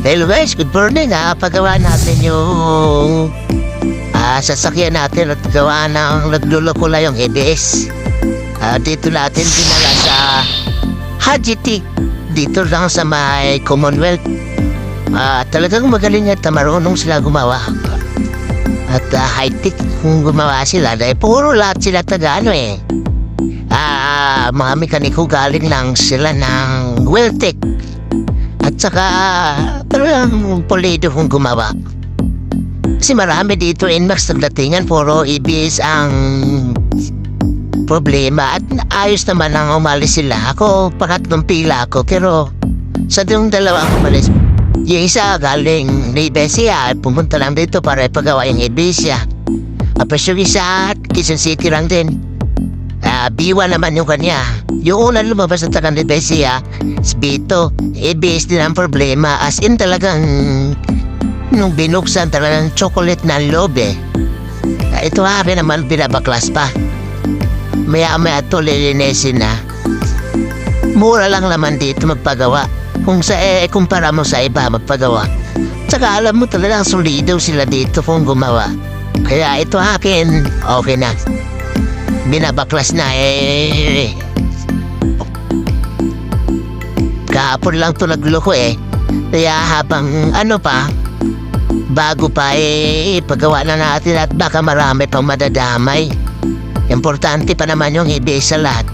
Hello guys, good morning ha. Pagawa natin yung sasakyan natin at gawa ng nagluloko lang yung ABS. Dito natin dinala sa Hajitik. Dito lang sa may Commonwealth. Talagang magaling at marunong sila gumawa. At high-tech kung gumawa sila. Dahil puro lahat sila taga mga mekaniko galing lang sila ng Weltec. At saka talagang polido kung gumawa. Kasi marami dito Inmax nagdatingan, puro ABS ang problema. At ayos naman ang umalis sila. Ako, pangatlong pila ako. Pero sa yung dalawa ang umalis, yung isa galing Nevesia at pumunta lang dito para ipagawa yung ABS niya. Tapos yung isa, Quezon City lang din. Biwa naman yung kanya. Yung una lumabas na taga Nevesia, Spito, ABS din ang problema. As in talagang nung binuksan talagang chocolate na loob eh. Ito naman binabaklas pa. Maya-maya ito lilinisin na. Mura lang naman dito magpagawa. Kung sa kumpara mo sa iba magpagawa. Tsaka alam mo talagang solido sila dito kung gumawa. Kaya ito akin, okay na. Binabaklas na kahapon lang to nagloko Kaya habang bago pa pagawa na natin at baka marami pang madadamay. Importante pa naman yung ABS sa lahat.